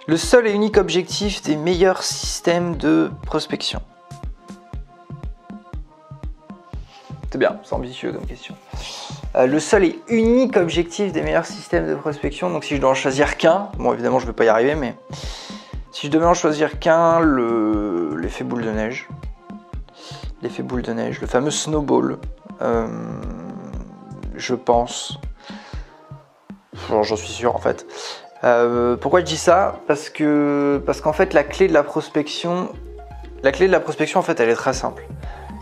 Le seul et unique objectif des meilleurs systèmes de prospection. C'est bien, c'est ambitieux comme question. Le seul et unique objectif des meilleurs systèmes de prospection, donc si je dois en choisir qu'un, bon évidemment je ne vais pas y arriver, mais si je devais en choisir qu'un, l'effet boule de neige. L'effet boule de neige, le fameux snowball, je pense, j'en suis sûr en fait. Pourquoi je dis ça? Parce qu'en fait la clé de la prospection en fait elle est très simple.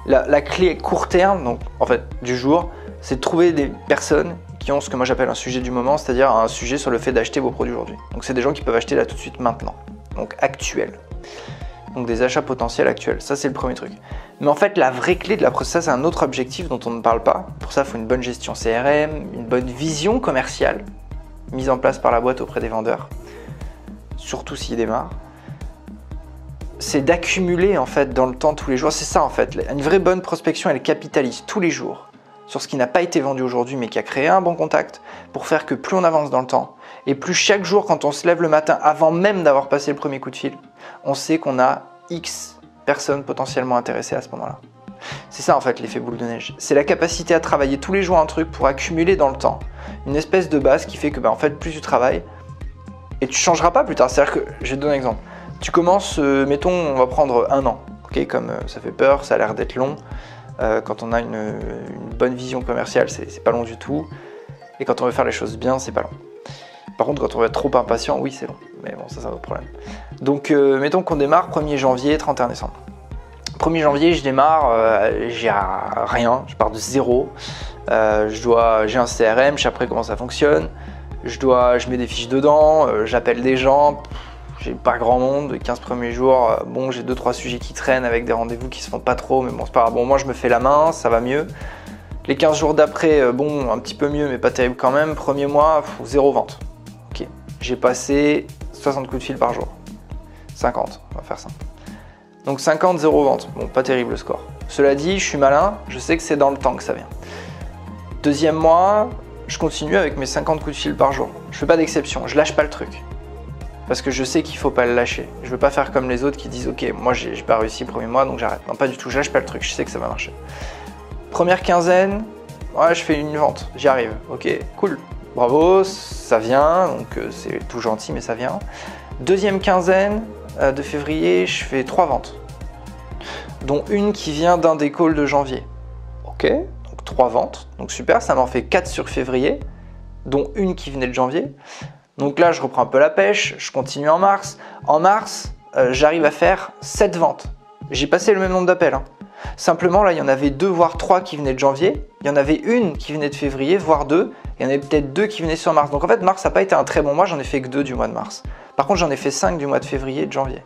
La clé court terme, donc en fait du jour, c'est de trouver des personnes qui ont ce que moi j'appelle un sujet du moment, c'est-à-dire un sujet sur le fait d'acheter vos produits aujourd'hui. Donc c'est des gens qui peuvent acheter là tout de suite maintenant, donc actuel. Donc des achats potentiels actuels, ça c'est le premier truc. Mais en fait la vraie clé de la prospection, ça c'est un autre objectif dont on ne parle pas. Pour ça il faut une bonne gestion CRM, une bonne vision commerciale mise en place par la boîte auprès des vendeurs, surtout s'ils démarrent. C'est d'accumuler en fait dans le temps tous les jours, c'est ça en fait. Une vraie bonne prospection elle capitalise tous les jours sur ce qui n'a pas été vendu aujourd'hui mais qui a créé un bon contact pour faire que plus on avance dans le temps et plus chaque jour quand on se lève le matin avant même d'avoir passé le premier coup de fil, on sait qu'on a X personnes potentiellement intéressées à ce moment-là. C'est ça en fait l'effet boule de neige. C'est la capacité à travailler tous les jours un truc pour accumuler dans le temps une espèce de base qui fait que en fait plus tu travailles et tu changeras pas plus tard. C'est-à-dire que, je vais te donner un exemple. Tu commences, mettons on va prendre un an, ok, comme ça fait peur, ça a l'air d'être long. Quand on a une bonne vision commerciale, c'est pas long du tout. Et quand on veut faire les choses bien, c'est pas long. Par contre, quand on va être trop impatient, oui, c'est long. Mais bon, ça c'est un autre problème. Donc, mettons qu'on démarre 1er janvier, 31 décembre. 1er janvier, je démarre, j'ai rien, je pars de zéro. J'ai un CRM, je sais après comment ça fonctionne. Je mets des fiches dedans, j'appelle des gens. J'ai pas grand monde, les 15 premiers jours, bon j'ai 2-3 sujets qui traînent avec des rendez-vous qui se font pas trop, mais bon c'est pas grave, bon moi je me fais la main, ça va mieux. Les 15 jours d'après, bon un petit peu mieux mais pas terrible quand même, premier mois, zéro vente. Ok, j'ai passé 60 coups de fil par jour, 50, on va faire simple. Donc 50, zéro vente, bon pas terrible le score. Cela dit, je suis malin, je sais que c'est dans le temps que ça vient. Deuxième mois, je continue avec mes 50 coups de fil par jour, je fais pas d'exception, je lâche pas le truc. Parce que je sais qu'il ne faut pas le lâcher. Je ne veux pas faire comme les autres qui disent « Ok, moi j'ai pas réussi le premier mois, donc j'arrête. » Non, pas du tout, je lâche pas le truc, je sais que ça va marcher. Première quinzaine, ouais, je fais une vente, j'y arrive. Ok, cool, bravo, ça vient, donc c'est tout gentil, mais ça vient. Deuxième quinzaine de février, je fais 3 ventes, dont une qui vient d'un des calls de janvier. Ok, donc 3 ventes, donc super, ça m'en fait 4 sur février, dont une qui venait de janvier. Donc là, je reprends un peu la pêche, je continue en mars. En mars, j'arrive à faire 7 ventes. J'ai passé le même nombre d'appels. Hein. Simplement, là, il y en avait 2 voire 3 qui venaient de janvier. Il y en avait une qui venait de février, voire 2. Il y en avait peut-être 2 qui venaient sur mars. Donc en fait, mars n'a pas été un très bon mois, j'en ai fait que 2 du mois de mars. Par contre, j'en ai fait 5 du mois de février et de janvier.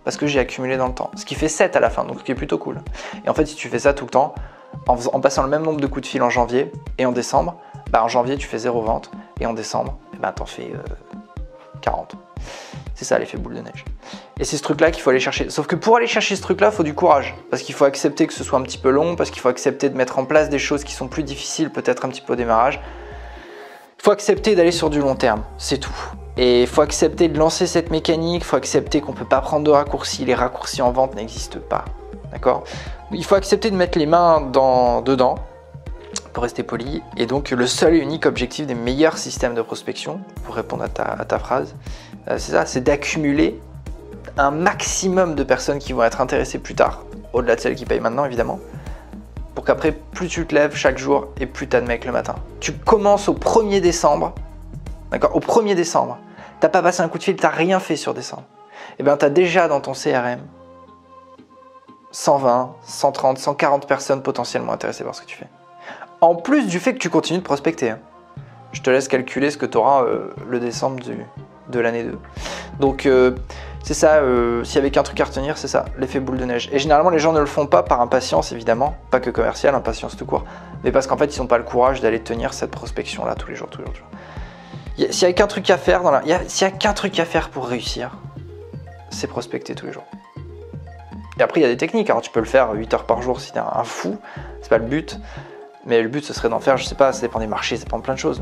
Parce que j'ai accumulé dans le temps. Ce qui fait 7 à la fin, donc ce qui est plutôt cool. Et en fait, si tu fais ça tout le temps, en passant le même nombre de coups de fil en janvier et en décembre, en janvier, tu fais 0 vente. Et en décembre, t'en fais 40. C'est ça l'effet boule de neige. Et c'est ce truc-là qu'il faut aller chercher. Sauf que pour aller chercher ce truc-là, il faut du courage. Parce qu'il faut accepter que ce soit un petit peu long, parce qu'il faut accepter de mettre en place des choses qui sont plus difficiles, peut-être un petit peu au démarrage. Il faut accepter d'aller sur du long terme, c'est tout. Et il faut accepter de lancer cette mécanique, il faut accepter qu'on ne peut pas prendre de raccourcis. Les raccourcis en vente n'existent pas. D'accord ? Il faut accepter de mettre les mains dedans, pour rester poli, et donc le seul et unique objectif des meilleurs systèmes de prospection, pour répondre à ta phrase, c'est ça, c'est d'accumuler un maximum de personnes qui vont être intéressées plus tard, au-delà de celles qui payent maintenant évidemment, pour qu'après plus tu te lèves chaque jour et plus tu as de mecs le matin. Tu commences au 1er décembre, d'accord, au 1er décembre, t'as pas passé un coup de fil, t'as rien fait sur décembre, et bien tu as déjà dans ton CRM 120, 130, 140 personnes potentiellement intéressées par ce que tu fais. En plus du fait que tu continues de prospecter. Hein. Je te laisse calculer ce que tu auras le décembre de l'année 2. Donc c'est ça, s'il y avait qu'un truc à retenir, c'est ça, l'effet boule de neige. Et généralement les gens ne le font pas par impatience évidemment, pas que commercial, impatience tout court, mais parce qu'en fait ils n'ont pas le courage d'aller tenir cette prospection là tous les jours. S'il y a qu'un truc à faire s'il y a qu'un truc à faire pour réussir, c'est prospecter tous les jours. Et après il y a des techniques, alors tu peux le faire 8 heures par jour si t'es un fou, c'est pas le but. Mais le but, ce serait d'en faire, je sais pas, ça dépend des marchés, ça dépend de plein de choses,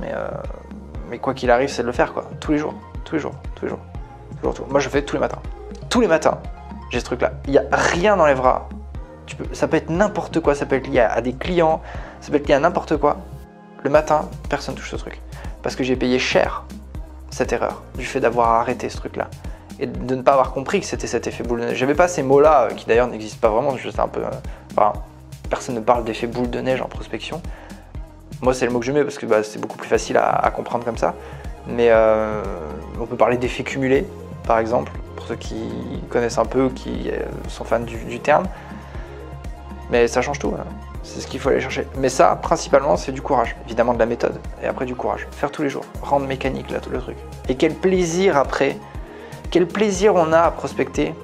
mais quoi qu'il arrive, c'est de le faire, quoi. Tous les jours, tous les jours, tous les jours. Toujours tout. Moi, je fais tous les matins. Tous les matins, j'ai ce truc-là. Il n'y a rien n'enlèvera. Ça peut être n'importe quoi, ça peut être lié à des clients, ça peut être lié à n'importe quoi. Le matin, personne touche ce truc. Parce que j'ai payé cher cette erreur, du fait d'avoir arrêté ce truc-là. Et de ne pas avoir compris que c'était cet effet boule de neige. J'avais pas ces mots-là, qui d'ailleurs n'existent pas vraiment, juste un peu... Enfin, personne ne parle d'effet boule de neige en prospection. Moi, c'est le mot que je mets parce que c'est beaucoup plus facile à comprendre comme ça. Mais on peut parler d'effet cumulé, par exemple, pour ceux qui connaissent un peu, qui sont fans du terme. Mais ça change tout, hein. C'est ce qu'il faut aller chercher. Mais ça, principalement, c'est du courage. Évidemment de la méthode, et après du courage. Faire tous les jours, rendre mécanique là, tout le truc. Et quel plaisir après, quel plaisir on a à prospecter.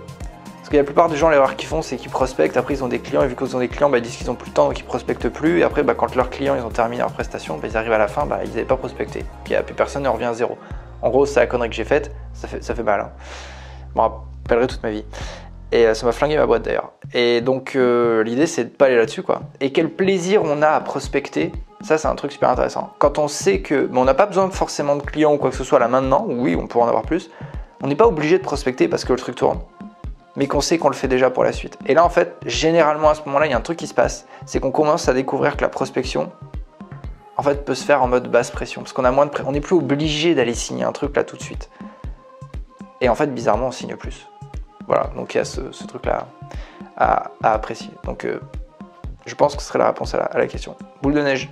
Parce que la plupart des gens, l'erreur qu'ils font, c'est qu'ils prospectent, après ils ont des clients, et vu qu'ils ont des clients, ils disent qu'ils n'ont plus le temps, donc ils prospectent plus. Et après, quand leurs clients ils ont terminé leur prestation, ils arrivent à la fin, ils n'avaient pas prospecté. Puis plus personne ne revient à zéro. En gros, c'est la connerie que j'ai faite, ça fait mal. Hein. Je m'en rappellerai toute ma vie. Et ça m'a flingué ma boîte d'ailleurs. Et donc l'idée c'est de pas aller là-dessus quoi. Et quel plaisir on a à prospecter, ça c'est un truc super intéressant. Quand on sait que on n'a pas besoin forcément de clients ou quoi que ce soit là maintenant, oui on pourrait en avoir plus, on n'est pas obligé de prospecter parce que le truc tourne. Mais qu'on sait qu'on le fait déjà pour la suite. Et là en fait, généralement à ce moment-là, il y a un truc qui se passe, c'est qu'on commence à découvrir que la prospection en fait peut se faire en mode basse pression. Parce qu'on a moins de on n'est plus obligé d'aller signer un truc là tout de suite. Et en fait bizarrement on signe plus. Voilà, donc il y a ce truc-là à apprécier. Donc je pense que ce serait la réponse à la question. Boule de neige.